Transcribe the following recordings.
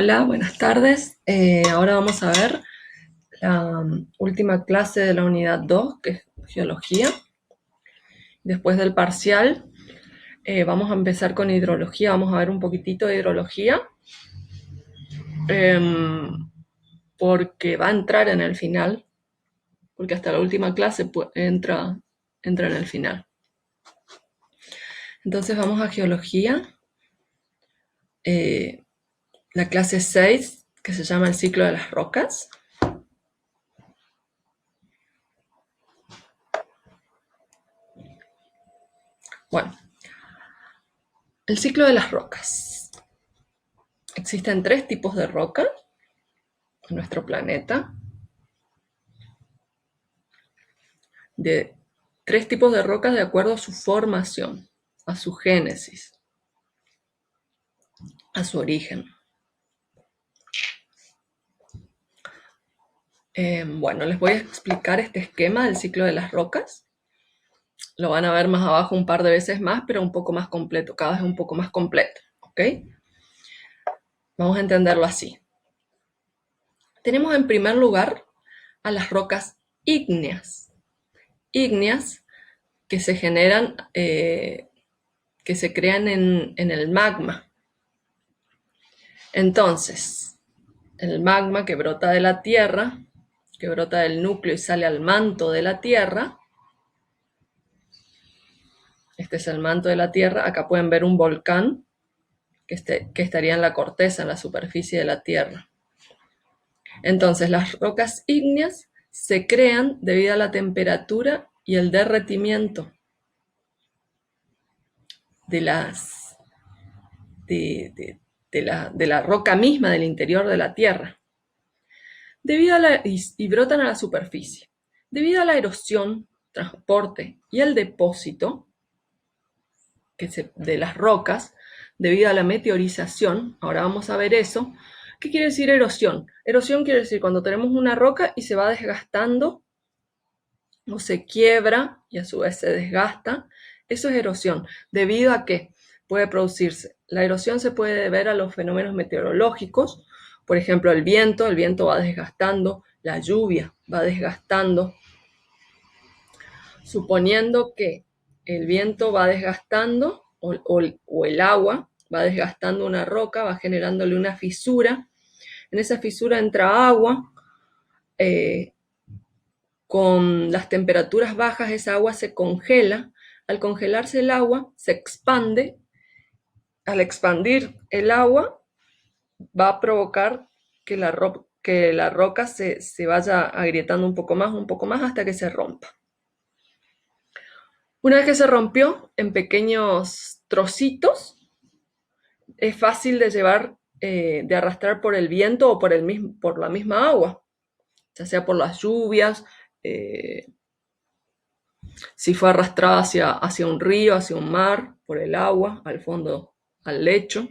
Hola, buenas tardes. Ahora vamos a ver la última clase de la unidad 2, que es geología. Después del parcial, vamos a empezar con hidrología. Vamos a ver un poquitito de hidrología, em, porque va a entrar en el final, porque hasta la última clase entra en el final. Entonces vamos a geología, eh, la clase 6, que se llama el ciclo de las rocas. Bueno, el ciclo de las rocas. Existen 3 tipos de roca en nuestro planeta, de 3 tipos de rocas de acuerdo a su formación, a su génesis, a su origen. Bueno, les voy a explicar este esquema del ciclo de las rocas. Lo van a ver más abajo un par de veces más, pero un poco más completo, cada vez un poco más completo, ¿ok? Vamos a entenderlo así. Tenemos en primer lugar a las rocas ígneas. Ígneas que se generan, que se crean en el magma. Entonces, el magma que brota de la Tierra, que brota del núcleo y sale al manto de la Tierra. Este es el manto de la Tierra. Acá pueden ver un volcán que estaría en la corteza, en la superficie de la Tierra. Entonces, las rocas ígneas se crean debido a la temperatura y el derretimiento de la roca misma del interior de la Tierra. Y brotan a la superficie. Debido a la erosión, transporte y el depósito de las rocas, debido a la meteorización, ahora vamos a ver eso. ¿Qué quiere decir erosión? Erosión quiere decir cuando tenemos una roca y se va desgastando o se quiebra y a su vez se desgasta. Eso es erosión. ¿Debido a qué puede producirse? La erosión se puede deber a los fenómenos meteorológicos. Por ejemplo, el viento va desgastando, la lluvia va desgastando. Suponiendo que el viento va desgastando o el agua va desgastando una roca, va generándole una fisura. En esa fisura entra agua. Con las temperaturas bajas esa agua se congela. Al congelarse el agua se expande. Al expandir el agua va a provocar que la roca se vaya agrietando un poco más hasta que se rompa. Una vez que se rompió en pequeños trocitos, es fácil de llevar, de arrastrar por el viento o por la misma agua, ya sea por las lluvias, si fue arrastrada hacia un río, hacia un mar, por el agua, al fondo, al lecho.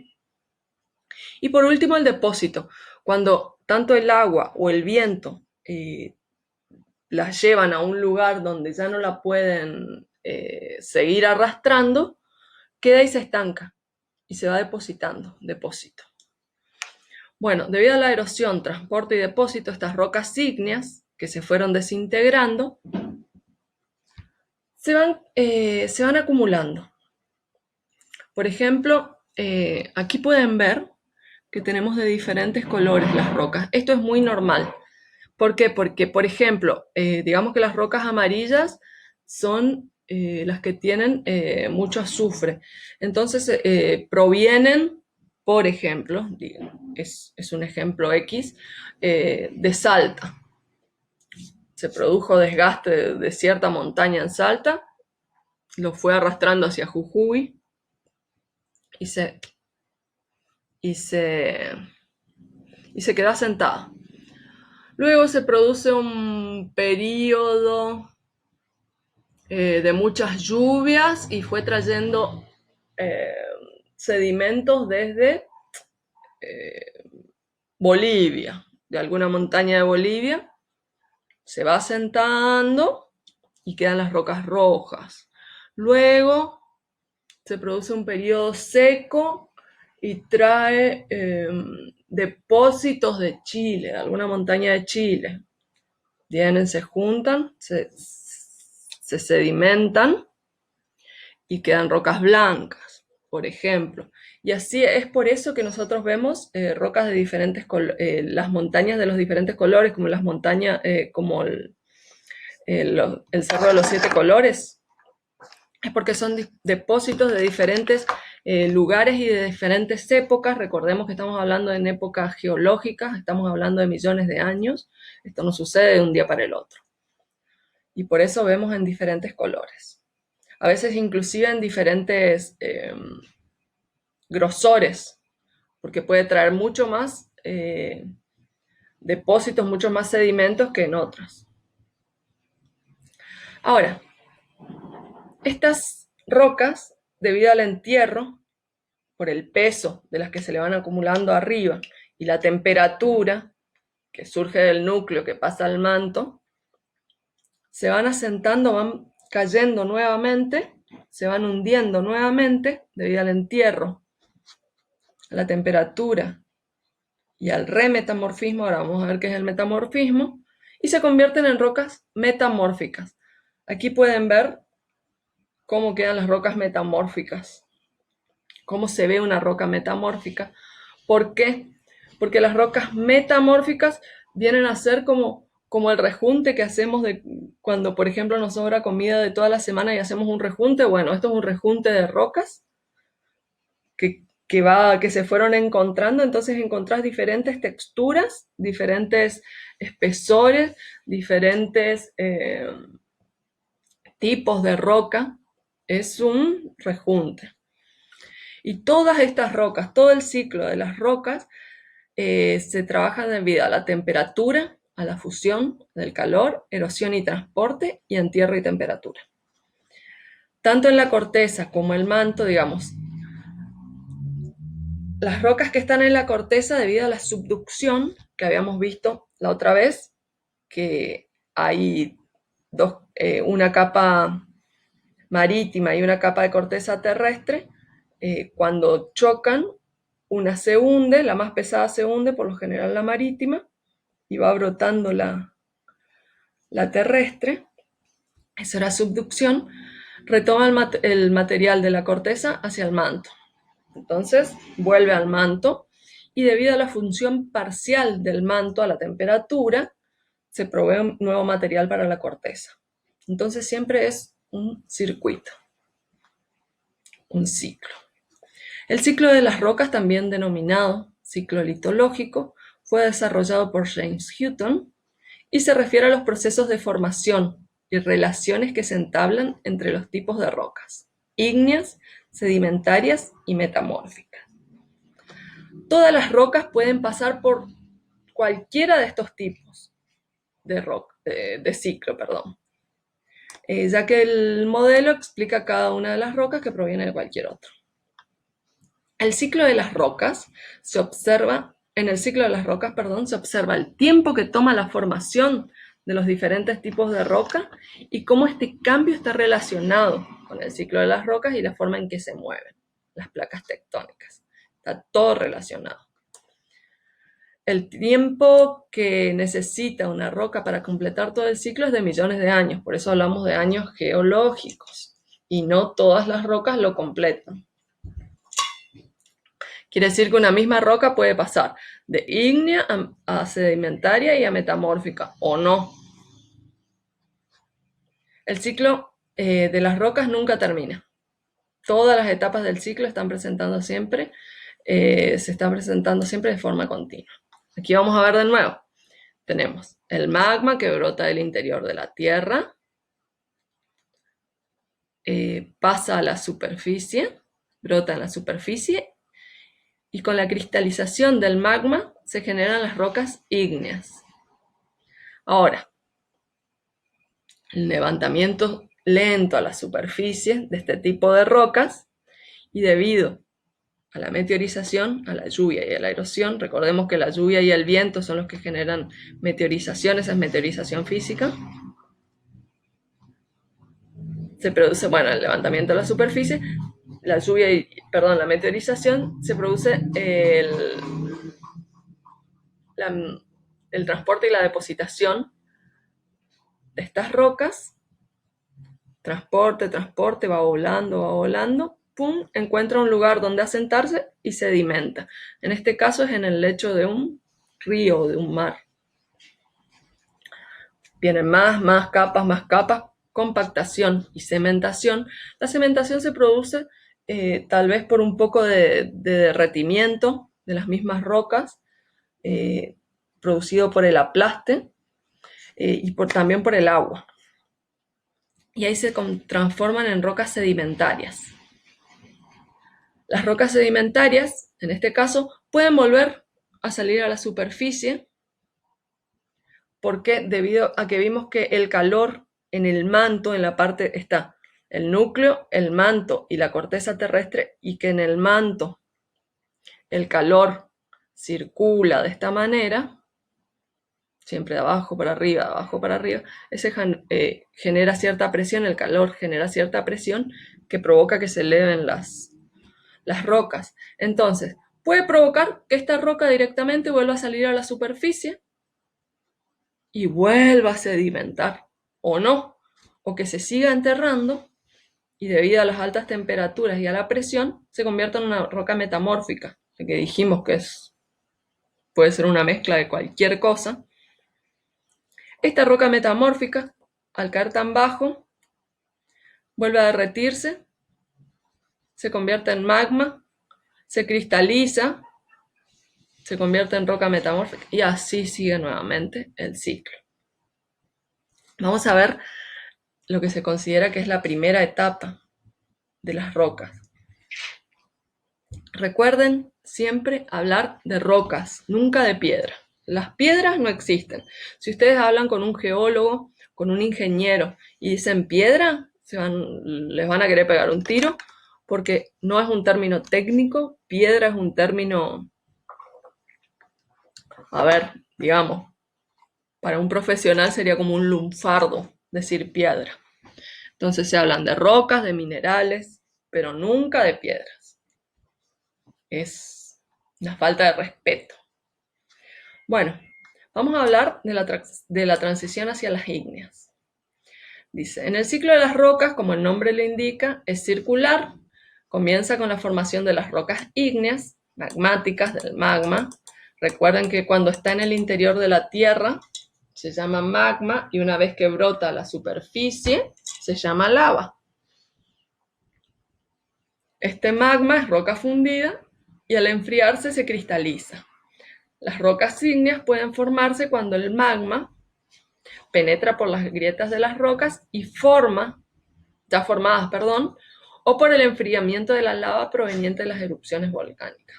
Y por último, el depósito. Cuando tanto el agua o el viento las llevan a un lugar donde ya no la pueden seguir arrastrando, queda y se estanca y se va depositando, depósito. Bueno, debido a la erosión, transporte y depósito, estas rocas ígneas que se fueron desintegrando se van acumulando. Por ejemplo, aquí pueden ver que tenemos de diferentes colores las rocas. Esto es muy normal. ¿Por qué? Porque, por ejemplo, digamos que las rocas amarillas son las que tienen mucho azufre. Entonces, provienen, por ejemplo, es un ejemplo X, de Salta. Se produjo desgaste de cierta montaña en Salta, lo fue arrastrando hacia Jujuy y se quedó asentada. Luego se produce un periodo de muchas lluvias y fue trayendo eh, sedimentos desde Bolivia, de alguna montaña de Bolivia, se va asentando y quedan las rocas rojas. Luego se produce un periodo seco y trae depósitos de Chile, de alguna montaña de Chile. Vienen, se juntan, se sedimentan y quedan rocas blancas, por ejemplo. Y así es por eso que nosotros vemos rocas de diferentes las montañas de los diferentes colores, como las montañas, como el Cerro de los Siete Colores. Es porque son depósitos de diferentes lugares y de diferentes épocas. Recordemos que estamos hablando en épocas geológicas, estamos hablando de millones de años. Esto no sucede de un día para el otro. Y por eso vemos en diferentes colores. A veces inclusive en diferentes grosores, porque puede traer mucho más depósitos, mucho más sedimentos que en otras. Ahora, estas rocas, debido al entierro, por el peso de las que se le van acumulando arriba y la temperatura que surge del núcleo que pasa al manto, se van asentando, van cayendo nuevamente, se van hundiendo nuevamente debido al entierro, a la temperatura y al remetamorfismo. Ahora vamos a ver qué es el metamorfismo, y se convierten en rocas metamórficas. Aquí pueden ver cómo quedan las rocas metamórficas, cómo se ve una roca metamórfica. ¿Por qué? Porque las rocas metamórficas vienen a ser como el rejunte que hacemos de cuando, por ejemplo, nos sobra comida de toda la semana y hacemos un rejunte. Bueno, esto es un rejunte de rocas que se fueron encontrando. Entonces encontrás diferentes texturas, diferentes espesores, diferentes tipos de roca. Es un rejunte. Y todas estas rocas, todo el ciclo de las rocas, se trabaja debido a la temperatura, a la fusión del calor, erosión y transporte, y entierro y temperatura. Tanto en la corteza como el manto, digamos, las rocas que están en la corteza, debido a la subducción que habíamos visto la otra vez, que hay una capa marítima y una capa de corteza terrestre, cuando chocan, una se hunde, la más pesada se hunde, por lo general la marítima, y va brotando la terrestre. Eso era subducción. Retoma el material de la corteza hacia el manto. Entonces vuelve al manto, y debido a la función parcial del manto a la temperatura, se provee un nuevo material para la corteza. Entonces siempre es un circuito, un ciclo. El ciclo de las rocas, también denominado ciclo litológico, fue desarrollado por James Hutton y se refiere a los procesos de formación y relaciones que se entablan entre los tipos de rocas, ígneas, sedimentarias y metamórficas. Todas las rocas pueden pasar por cualquiera de estos tipos de ciclo, ya que el modelo explica cada una de las rocas que proviene de cualquier otro. El ciclo de las rocas se observa, en el ciclo de las rocas, se observa el tiempo que toma la formación de los diferentes tipos de roca y cómo este cambio está relacionado con el ciclo de las rocas y la forma en que se mueven las placas tectónicas. Está todo relacionado. El tiempo que necesita una roca para completar todo el ciclo es de millones de años, por eso hablamos de años geológicos, y no todas las rocas lo completan. Quiere decir que una misma roca puede pasar de ígnea a sedimentaria y a metamórfica, o no. El ciclo de las rocas nunca termina. Todas las etapas del ciclo se están presentando siempre de forma continua. Aquí vamos a ver de nuevo. Tenemos el magma que brota del interior de la Tierra, pasa a la superficie, brota en la superficie, y con la cristalización del magma se generan las rocas ígneas. Ahora, el levantamiento lento a la superficie de este tipo de rocas, y debido a la meteorización, a la lluvia y a la erosión, recordemos que la lluvia y el viento son los que generan meteorización, esa es meteorización física, se produce, el levantamiento de la superficie, la meteorización, se produce el transporte y la depositación de estas rocas. Transporte, va volando, pum, encuentra un lugar donde asentarse y sedimenta. En este caso es en el lecho de un río o de un mar. Vienen más capas, compactación y cementación. La cementación se produce tal vez por un poco de derretimiento de las mismas rocas, producido por el aplaste y también por el agua. Y ahí se transforman en rocas sedimentarias. Las rocas sedimentarias, en este caso, pueden volver a salir a la superficie porque debido a que vimos que el calor en el manto, en la parte está el núcleo, el manto y la corteza terrestre, y que en el manto el calor circula de esta manera, siempre de abajo para arriba, ese genera cierta presión, el calor genera cierta presión que provoca que se eleven las rocas. Entonces, puede provocar que esta roca directamente vuelva a salir a la superficie y vuelva a sedimentar, o no, o que se siga enterrando y debido a las altas temperaturas y a la presión se convierta en una roca metamórfica, que dijimos que puede ser una mezcla de cualquier cosa. Esta roca metamórfica, al caer tan bajo, vuelve a derretirse, se convierte en magma, se cristaliza, se convierte en roca metamórfica y así sigue nuevamente el ciclo. Vamos a ver lo que se considera que es la primera etapa de las rocas. Recuerden siempre hablar de rocas, nunca de piedra. Las piedras no existen. Si ustedes hablan con un geólogo, con un ingeniero y dicen piedra, les van a querer pegar un tiro porque no es un término técnico. Piedra es un término, digamos, para un profesional sería como un lunfardo decir piedra. Entonces se hablan de rocas, de minerales, pero nunca de piedras. Es una falta de respeto. Bueno, vamos a hablar de la transición hacia las ígneas. Dice, en el ciclo de las rocas, como el nombre le indica, es circular. Comienza con la formación de las rocas ígneas, magmáticas, del magma. Recuerden que cuando está en el interior de la Tierra se llama magma y una vez que brota a la superficie se llama lava. Este magma es roca fundida y al enfriarse se cristaliza. Las rocas ígneas pueden formarse cuando el magma penetra por las grietas de las rocas y ya formadas, o por el enfriamiento de la lava proveniente de las erupciones volcánicas.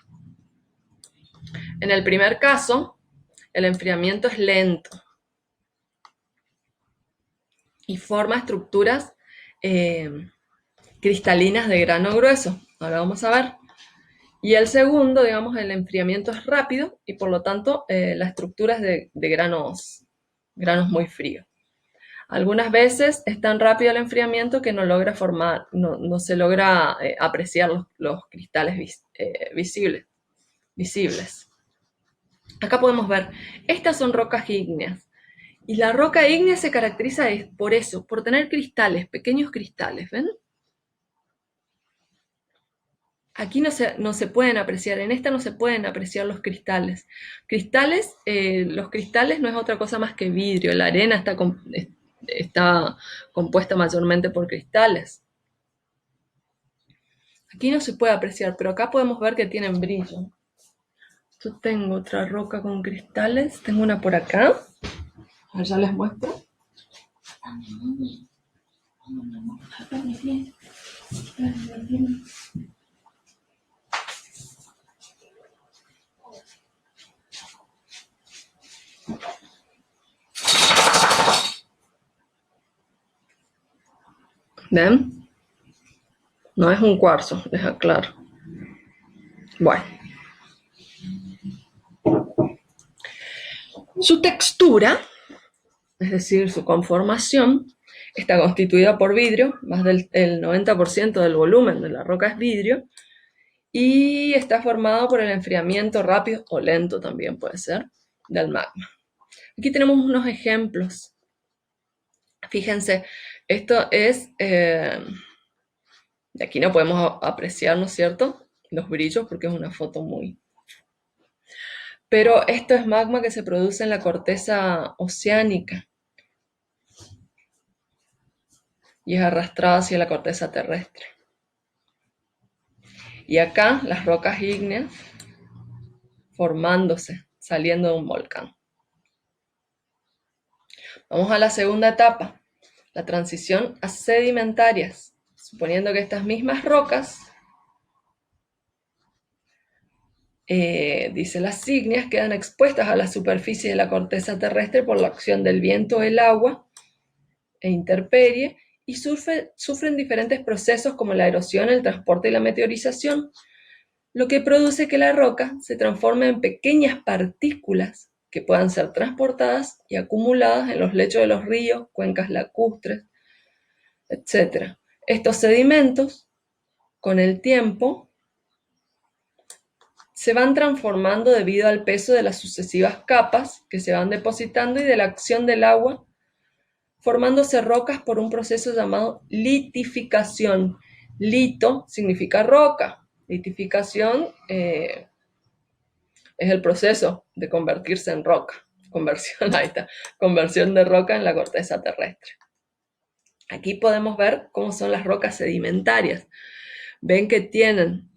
En el primer caso, el enfriamiento es lento y forma estructuras cristalinas de grano grueso. Ahora vamos a ver. Y el segundo, digamos, el enfriamiento es rápido y por lo tanto la estructura es de granos muy fríos. Algunas veces es tan rápido el enfriamiento que no se logra apreciar los cristales visibles. Acá podemos ver, estas son rocas ígneas. Y la roca ígnea se caracteriza por tener cristales, pequeños cristales, ¿ven? Aquí no se pueden apreciar, en esta no se pueden apreciar los cristales. Los cristales no es otra cosa más que vidrio. La arena está compuesta mayormente por cristales. Aquí no se puede apreciar, pero acá podemos ver que tienen brillo. Yo tengo otra roca con cristales, tengo una por acá. A ver, ya les muestro. ¿Ven? No es un cuarzo, les aclaro. Bueno. Su textura, es decir, su conformación, Está constituida por vidrio, más del el 90% del volumen de la roca es vidrio, y está formado por el enfriamiento rápido o lento también puede ser del magma. Aquí tenemos unos ejemplos. Fíjense, esto es, de aquí no podemos apreciar, ¿no es cierto?, los brillos porque es una foto muy... Pero esto es magma que se produce en la corteza oceánica y es arrastrado hacia la corteza terrestre. Y acá las rocas ígneas formándose, saliendo de un volcán. Vamos a la segunda etapa, la transición a sedimentarias, suponiendo que estas mismas rocas, dice las ígneas, quedan expuestas a la superficie de la corteza terrestre por la acción del viento, el agua e intemperie, y sufren diferentes procesos como la erosión, el transporte y la meteorización, lo que produce que la roca se transforme en pequeñas partículas que puedan ser transportadas y acumuladas en los lechos de los ríos, cuencas lacustres, etc. Estos sedimentos, con el tiempo, se van transformando debido al peso de las sucesivas capas que se van depositando y de la acción del agua, formándose rocas por un proceso llamado litificación. Lito significa roca, litificación es el proceso de convertirse en roca, conversión, ahí está, conversión de roca en la corteza terrestre. Aquí podemos ver cómo son las rocas sedimentarias. Ven que tienen,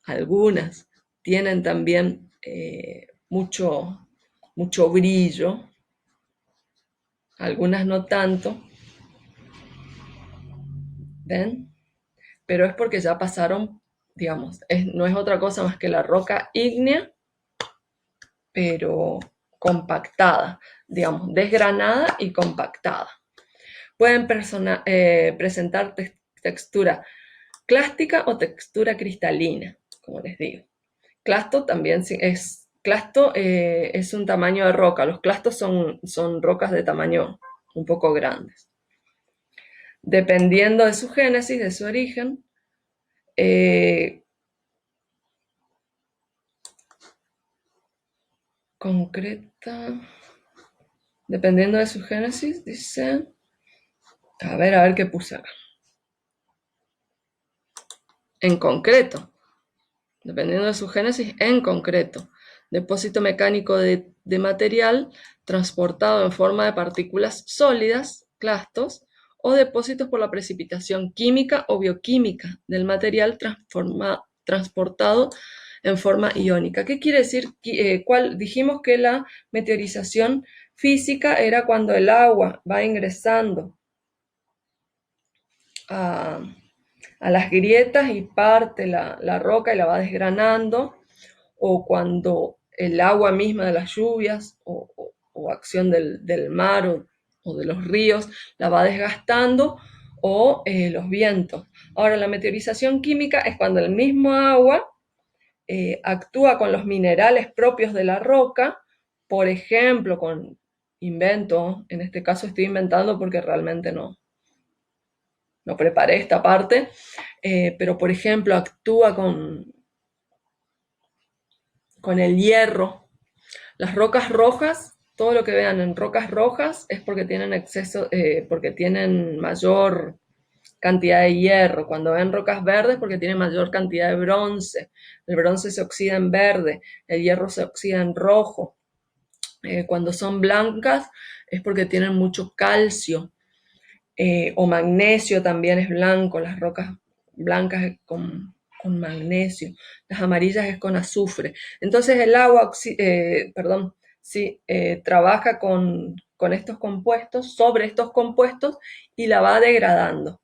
algunas, tienen también mucho brillo, algunas no tanto, ¿ven? Pero es porque ya pasaron, digamos, no es otra cosa más que la roca ígnea, pero compactada, digamos, desgranada y compactada. Pueden presentar textura clástica o textura cristalina, como les digo. Clasto también es un tamaño de roca. Los clastos son rocas de tamaño un poco grandes. Dependiendo de su génesis, de su origen, concreta, dependiendo de su génesis, dice, a ver qué puse acá. En concreto, dependiendo de su génesis, en concreto, depósito mecánico de material transportado en forma de partículas sólidas, clastos, o depósitos por la precipitación química o bioquímica del material transportado en forma iónica. ¿Qué quiere decir? Dijimos que la meteorización física era cuando el agua va ingresando a las grietas y parte la roca y la va desgranando, o cuando el agua misma de las lluvias o acción del mar o de los ríos la va desgastando, o los vientos. Ahora, la meteorización química es cuando el mismo agua actúa con los minerales propios de la roca, por ejemplo, con invento, en este caso estoy inventando porque realmente no preparé esta parte, pero por ejemplo actúa con el hierro. Las rocas rojas, todo lo que vean en rocas rojas es porque tienen porque tienen mayor cantidad de hierro. Cuando ven rocas verdes, porque tienen mayor cantidad de bronce. El bronce se oxida en verde, el hierro se oxida en rojo. Cuando son blancas es porque tienen mucho calcio, o magnesio también es blanco. Las rocas blancas es con magnesio, las amarillas es con azufre. Entonces el agua, trabaja con estos compuestos, sobre estos compuestos, y la va degradando.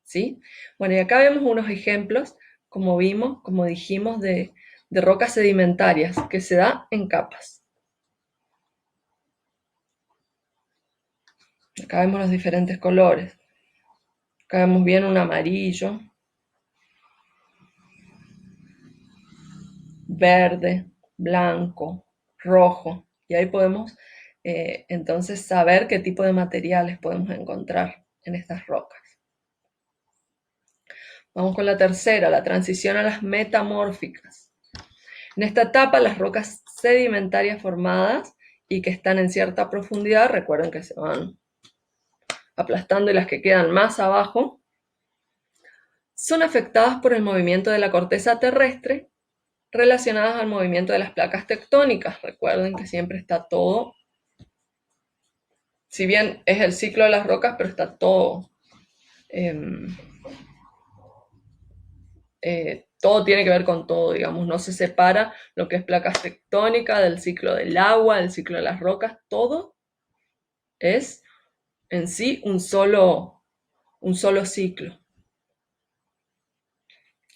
¿Sí? Bueno, y acá vemos unos ejemplos, como dijimos, de rocas sedimentarias, que se da en capas. Acá vemos los diferentes colores. Acá vemos bien un amarillo, verde, blanco, rojo. Y ahí podemos entonces saber qué tipo de materiales podemos encontrar en estas rocas. Vamos con la tercera, la transición a las metamórficas. En esta etapa, las rocas sedimentarias formadas y que están en cierta profundidad, recuerden que se van aplastando y las que quedan más abajo, son afectadas por el movimiento de la corteza terrestre relacionadas al movimiento de las placas tectónicas. Recuerden que siempre está todo, si bien es el ciclo de las rocas, pero está todo, todo tiene que ver con todo, digamos, no se separa lo que es placas tectónicas del ciclo del agua, del ciclo de las rocas, todo es en sí un solo ciclo.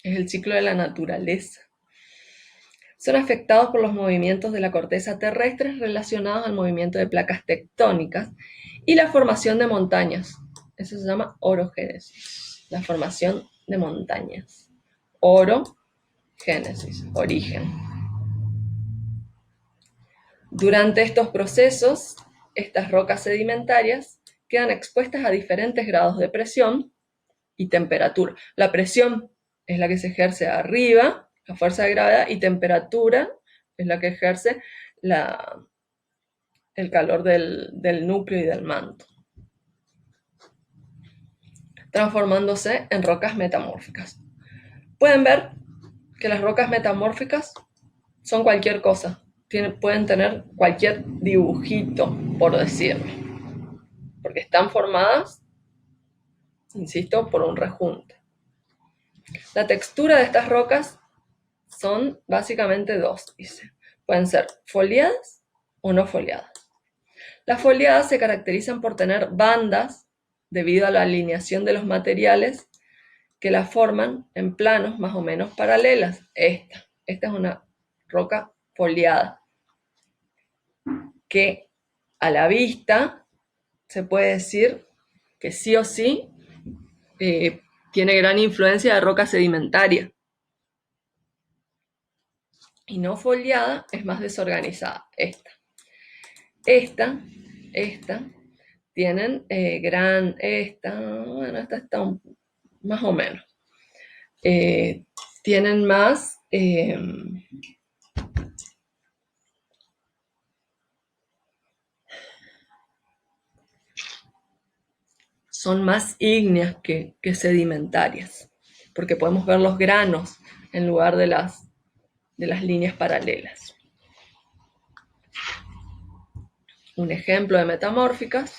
Es el ciclo de la naturaleza. Son afectados por los movimientos de la corteza terrestre relacionados al movimiento de placas tectónicas y la formación de montañas. Eso se llama orogénesis, la formación de montañas. Orogénesis, origen. Durante estos procesos, estas rocas sedimentarias quedan expuestas a diferentes grados de presión y temperatura. La presión es la que se ejerce arriba, la fuerza de gravedad, y temperatura es la que ejerce el calor del núcleo y del manto, transformándose en rocas metamórficas. Pueden ver que las rocas metamórficas son cualquier cosa, pueden tener cualquier dibujito, por decirlo, porque están formadas, insisto, por un rejunte. La textura de estas rocas son básicamente dos, dice. Pueden ser foliadas o no foliadas. Las foliadas se caracterizan por tener bandas debido a la alineación de los materiales que las forman en planos más o menos paralelas. Esta es una roca foliada que a la vista se puede decir que sí o sí tiene gran influencia de roca sedimentaria. Y no foliada es más desorganizada. Esta tienen bueno, esta está más o menos. Tienen más son más ígneas que sedimentarias, porque podemos ver los granos en lugar de las líneas paralelas. Un ejemplo de metamórficas,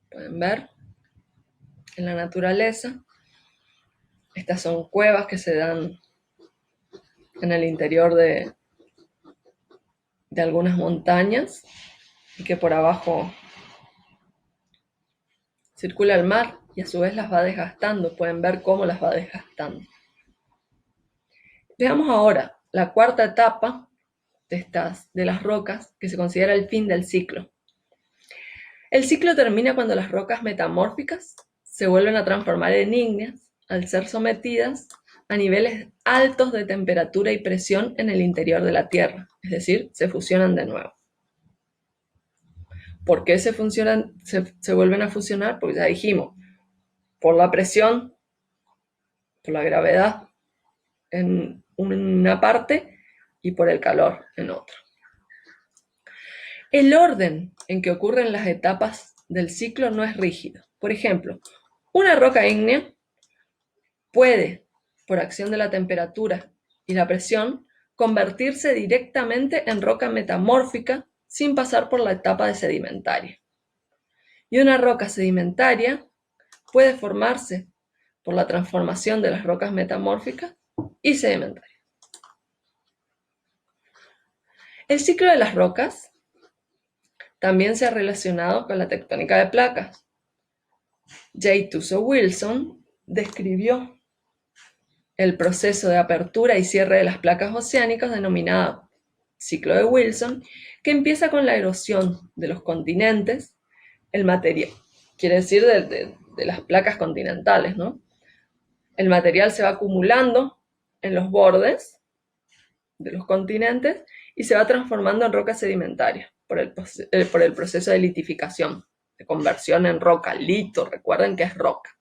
pueden ver en la naturaleza. Estas son cuevas que se dan en el interior de algunas montañas y que por abajo circula el mar y a su vez las va desgastando. Pueden ver cómo las va desgastando. Veamos ahora la cuarta etapa de las rocas, que se considera el fin del ciclo. El ciclo termina cuando las rocas metamórficas se vuelven a transformar en ígneas al ser sometidas a niveles altos de temperatura y presión en el interior de la Tierra, es decir, se fusionan de nuevo. ¿Por qué se vuelven a fusionar? Porque ya dijimos, por la presión, por la gravedad en una parte y por el calor en otra. El orden en que ocurren las etapas del ciclo no es rígido. Por ejemplo, una roca ígnea puede, por acción de la temperatura y la presión, convertirse directamente en roca metamórfica sin pasar por la etapa de sedimentaria. Y una roca sedimentaria puede formarse por la transformación de las rocas metamórficas y sedimentarias. El ciclo de las rocas también se ha relacionado con la tectónica de placas. J. Tuso Wilson describió el proceso de apertura y cierre de las placas oceánicas denominado ciclo de Wilson, que empieza con la erosión de los continentes, el material, quiere decir de las placas continentales, ¿no? El material se va acumulando en los bordes de los continentes y se va transformando en roca sedimentaria por el proceso de litificación, de conversión en roca. Lito, recuerden que es roca.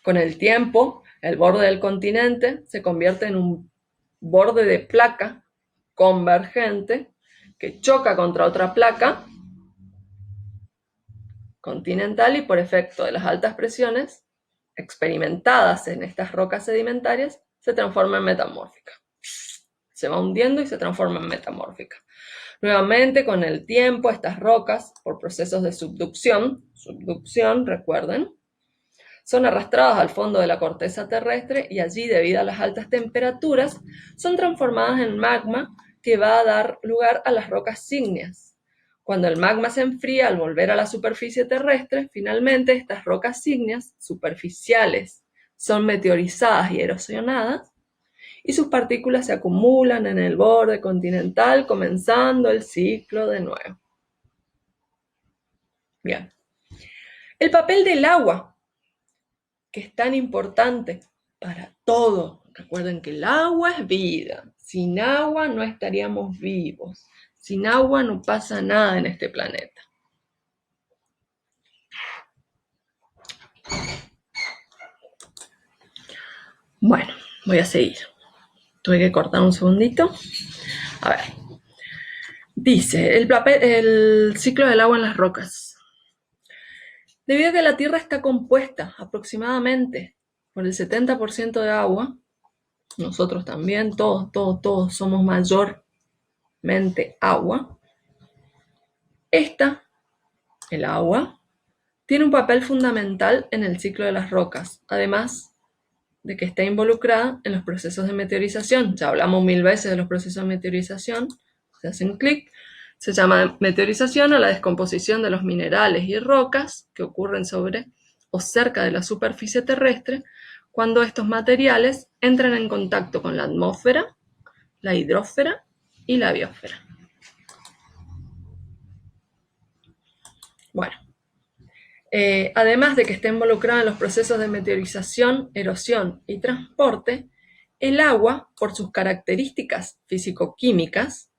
Con el tiempo, el borde del continente se convierte en un borde de placa convergente que choca contra otra placa continental y por efecto de las altas presiones experimentadas en estas rocas sedimentarias se transforma en metamórfica. Se va hundiendo y se transforma en metamórfica. Nuevamente, con el tiempo, estas rocas, por procesos de subducción, recuerden, son arrastradas al fondo de la corteza terrestre y allí, debido a las altas temperaturas, son transformadas en magma que va a dar lugar a las rocas ígneas. Cuando el magma se enfría al volver a la superficie terrestre, finalmente estas rocas ígneas superficiales son meteorizadas y erosionadas y sus partículas se acumulan en el borde continental, comenzando el ciclo de nuevo. Bien. El papel del agua, que es tan importante para todo. Recuerden que el agua es vida. Sin agua no estaríamos vivos. Sin agua no pasa nada en este planeta. Bueno, voy a seguir. Tuve que cortar un segundito. A ver. Dice, el ciclo del agua en las rocas. Debido a que la Tierra está compuesta aproximadamente por el 70% de agua, nosotros también, todos somos mayormente agua. El agua, tiene un papel fundamental en el ciclo de las rocas, además de que está involucrada en los procesos de meteorización. Ya hablamos 1000 veces de los procesos de meteorización, se hacen clic. Se llama meteorización a la descomposición de los minerales y rocas que ocurren sobre o cerca de la superficie terrestre cuando estos materiales entran en contacto con la atmósfera, la hidrosfera y la biosfera. Bueno, además de que está involucrada en los procesos de meteorización, erosión y transporte, el agua, por sus características físico-químicas,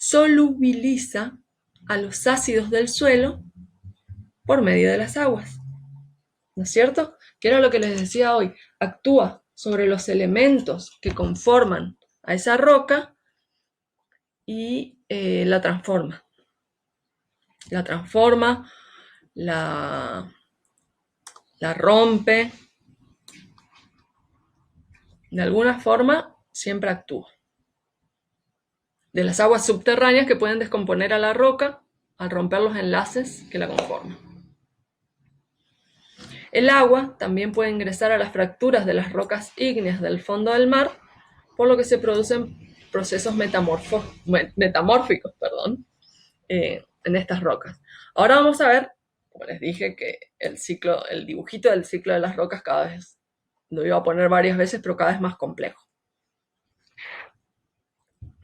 solubiliza a los ácidos del suelo por medio de las aguas. ¿No es cierto? Que era lo que les decía hoy. Actúa sobre los elementos que conforman a esa roca y la transforma. La transforma, la rompe. De alguna forma, siempre actúa. De las aguas subterráneas que pueden descomponer a la roca al romper los enlaces que la conforman. El agua también puede ingresar a las fracturas de las rocas ígneas del fondo del mar, por lo que se producen procesos metamórficos en estas rocas. Ahora vamos a ver, como les dije, que el dibujito del ciclo de las rocas cada vez lo iba a poner varias veces, pero cada vez más complejo.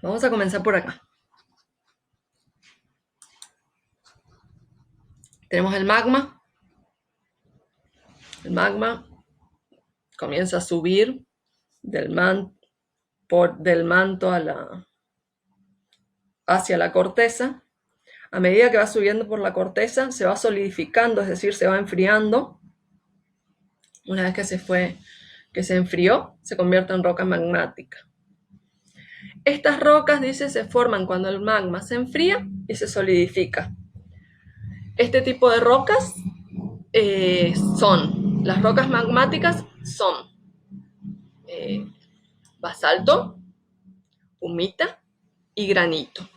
Vamos a comenzar por acá. Tenemos el magma. El magma comienza a subir del manto hacia la corteza. A medida que va subiendo por la corteza, se va solidificando, es decir, se va enfriando. Una vez que se enfrió, se convierte en roca magmática. Estas rocas, dice, se forman cuando el magma se enfría y se solidifica. Este tipo de rocas las rocas magmáticas son basalto, humita y granito.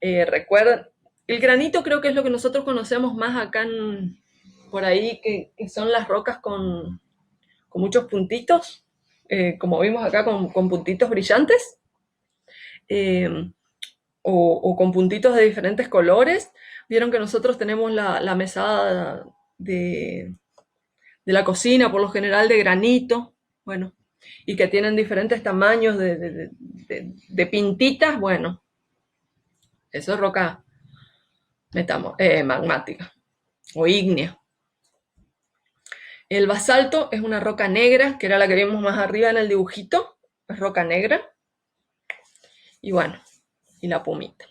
Recuerden, el granito creo que es lo que nosotros conocemos más acá por ahí, que son las rocas con muchos puntitos, como vimos acá con puntitos brillantes, o con puntitos de diferentes colores. Vieron que nosotros tenemos la mesada de la cocina, por lo general de granito, bueno, y que tienen diferentes tamaños de pintitas, bueno, eso es roca magmática o ígnea. El basalto es una roca negra, que era la que vimos más arriba en el dibujito, es roca negra. y bueno, y la pumita.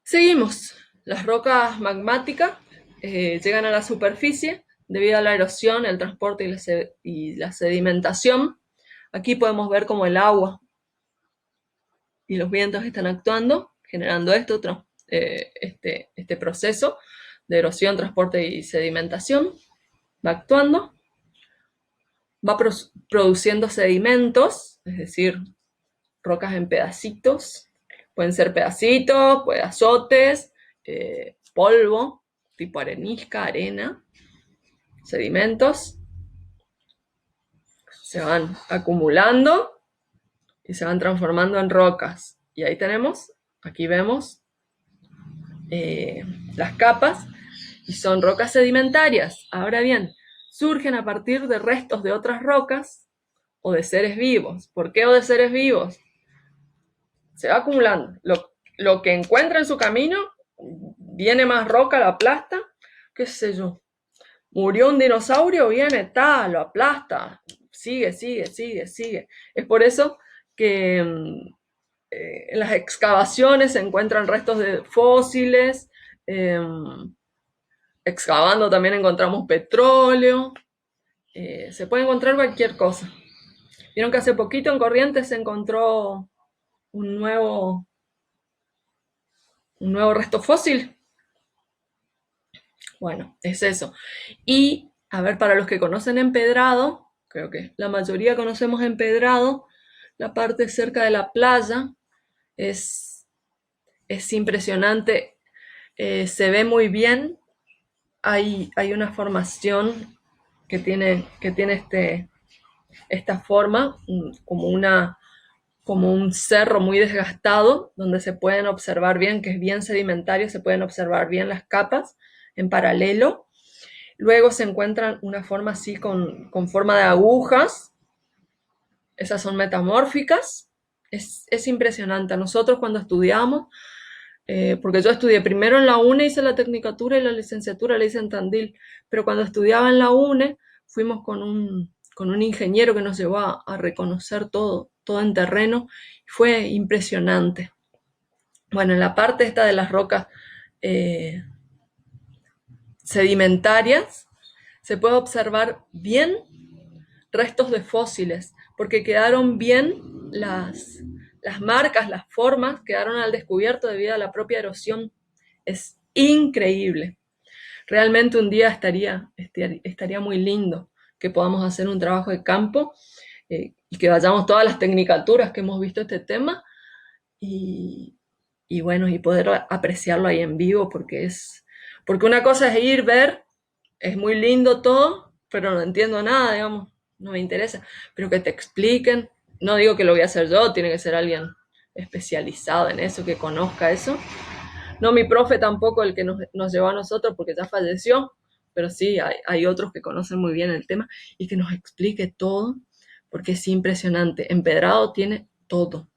Seguimos. Las rocas magmáticas llegan a la superficie debido a la erosión, el transporte y la sedimentación. Aquí podemos ver cómo el agua y los vientos están actuando, generando este proceso de erosión, transporte y sedimentación. Va actuando, va produciendo sedimentos, es decir, rocas en pedacitos. Pueden ser pedacitos, pedazotes, polvo, tipo arenisca, arena, sedimentos. Se van acumulando y se van transformando en rocas. Y ahí tenemos, aquí vemos las capas, y son rocas sedimentarias. Ahora bien, surgen a partir de restos de otras rocas o de seres vivos. ¿Por qué o de seres vivos? Se va acumulando. Lo que encuentra en su camino, viene más roca, la aplasta, qué sé yo. Murió un dinosaurio, viene, lo aplasta, sigue. Es por eso que en las excavaciones se encuentran restos de fósiles, excavando también encontramos petróleo, se puede encontrar cualquier cosa. Vieron que hace poquito en Corrientes se encontró un nuevo resto fósil. Bueno, es eso. Y, a ver, para los que conocen Empedrado, creo que la mayoría conocemos Empedrado, la parte cerca de la playa, es impresionante, se ve muy bien. Hay una formación que tiene esta forma, como un cerro muy desgastado, donde se pueden observar bien, que es bien sedimentario, se pueden observar bien las capas en paralelo. Luego se encuentran una forma así con forma de agujas, esas son metamórficas. Es impresionante. Nosotros cuando estudiamos, porque yo estudié primero en la UNE, hice la tecnicatura y la licenciatura la hice en Tandil, pero cuando estudiaba en la UNE fuimos con un ingeniero que nos llevó a reconocer todo en terreno. Fue impresionante. Bueno, en la parte esta de las rocas sedimentarias se puede observar bien restos de fósiles, porque quedaron bien las marcas, las formas, quedaron al descubierto debido a la propia erosión. Es increíble. Realmente un día estaría muy lindo que podamos hacer un trabajo de campo y que vayamos todas las tecnicaturas que hemos visto este tema y bueno, y poder apreciarlo ahí en vivo, porque una cosa es ir, ver, es muy lindo todo, pero no entiendo nada, digamos, no me interesa, pero que te expliquen, no digo que lo voy a hacer yo, tiene que ser alguien especializado en eso, que conozca eso. No mi profe tampoco, el que nos llevó a nosotros, porque ya falleció, pero sí, hay otros que conocen muy bien el tema y que nos explique todo, porque es impresionante. Empedrado tiene todo.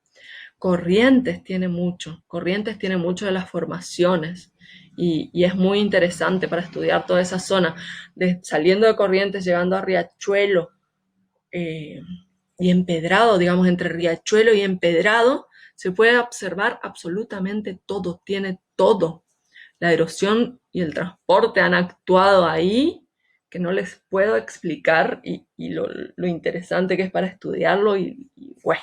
Corrientes tiene mucho de las formaciones y es muy interesante para estudiar toda esa zona, saliendo de Corrientes, llegando a Riachuelo y Empedrado, digamos, entre Riachuelo y Empedrado, se puede observar absolutamente todo, tiene todo. La erosión y el transporte han actuado ahí, que no les puedo explicar, y lo interesante que es para estudiarlo, y bueno,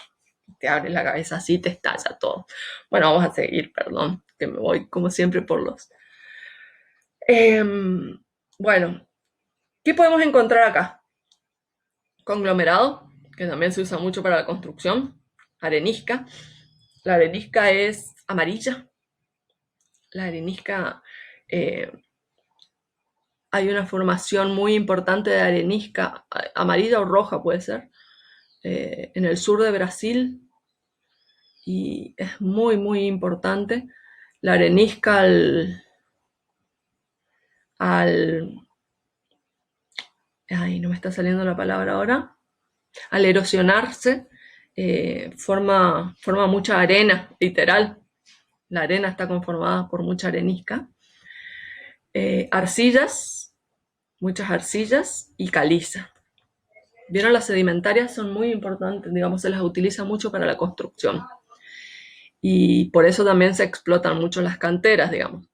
te abre la cabeza así, te estalla todo. Bueno, vamos a seguir, perdón, que me voy como siempre por los... bueno, ¿qué podemos encontrar acá? Conglomerado, que también se usa mucho para la construcción, arenisca. La arenisca es amarilla. La arenisca, hay una formación muy importante de arenisca, amarilla o roja puede ser, en el sur de Brasil, y es muy, muy importante. La arenisca ay, no me está saliendo la palabra ahora, al erosionarse, forma mucha arena, literal. La arena está conformada por mucha arenisca. Arcillas, muchas arcillas y caliza. ¿Vieron? Las sedimentarias son muy importantes, digamos, se las utiliza mucho para la construcción. y por eso también se explotan mucho las canteras, digamos.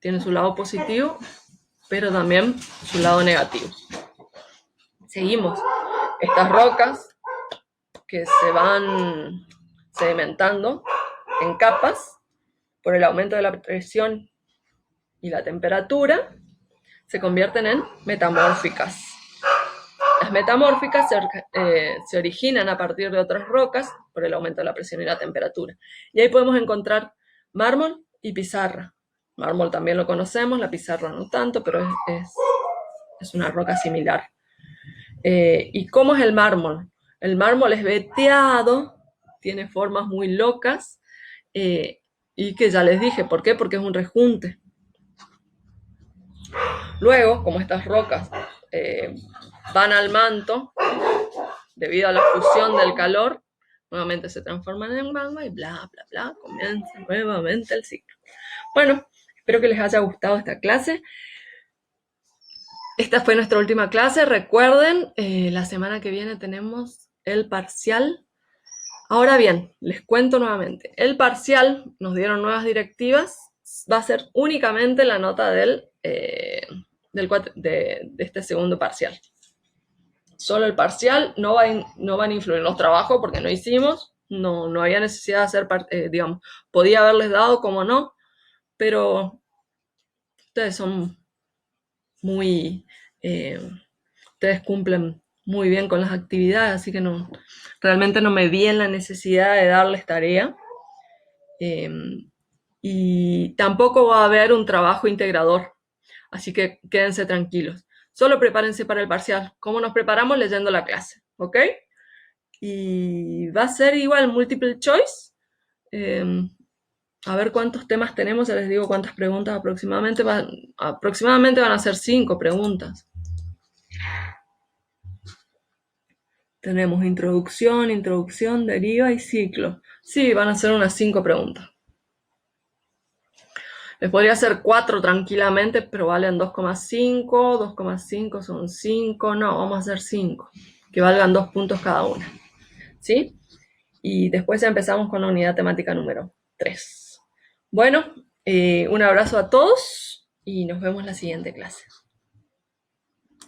Tiene su lado positivo, pero también su lado negativo. Seguimos. Estas rocas que se van sedimentando en capas por el aumento de la presión y la temperatura, se convierten en metamórficas. Las metamórficas se originan a partir de otras rocas por el aumento de la presión y la temperatura. Y ahí podemos encontrar mármol y pizarra. Mármol también lo conocemos, la pizarra no tanto, pero es una roca similar. ¿Y cómo es el mármol? El mármol es veteado, tiene formas muy locas, y que ya les dije, ¿por qué? Porque es un rejunte. Luego, como estas rocas van al manto, debido a la fusión del calor, nuevamente se transforman en magma y bla, bla, bla, comienza nuevamente el ciclo. Bueno, espero que les haya gustado esta clase. Esta fue nuestra última clase. Recuerden, la semana que viene tenemos el parcial. Ahora bien, les cuento nuevamente. El parcial, nos dieron nuevas directivas, va a ser únicamente la nota de este segundo parcial. Solo el parcial, no van a influir en los trabajos porque no hicimos, no había necesidad de hacer, digamos, podía haberles dado como no, pero ustedes son muy, ustedes cumplen muy bien con las actividades, así que realmente no me vi en la necesidad de darles tarea. Y tampoco va a haber un trabajo integrador, así que quédense tranquilos. Solo prepárense para el parcial. ¿Cómo nos preparamos? Leyendo la clase, ¿ok? Y va a ser igual multiple choice. A ver cuántos temas tenemos, ya les digo cuántas preguntas aproximadamente. Aproximadamente van a ser 5 preguntas. Tenemos introducción, deriva y ciclo. Sí, van a ser unas 5 preguntas. Les podría hacer 4 tranquilamente, pero valen 2,5. 2,5 son 5. No, vamos a hacer 5, que valgan 2 puntos cada una. ¿Sí? Y después empezamos con la unidad temática número 3. Bueno, un abrazo a todos y nos vemos en la siguiente clase.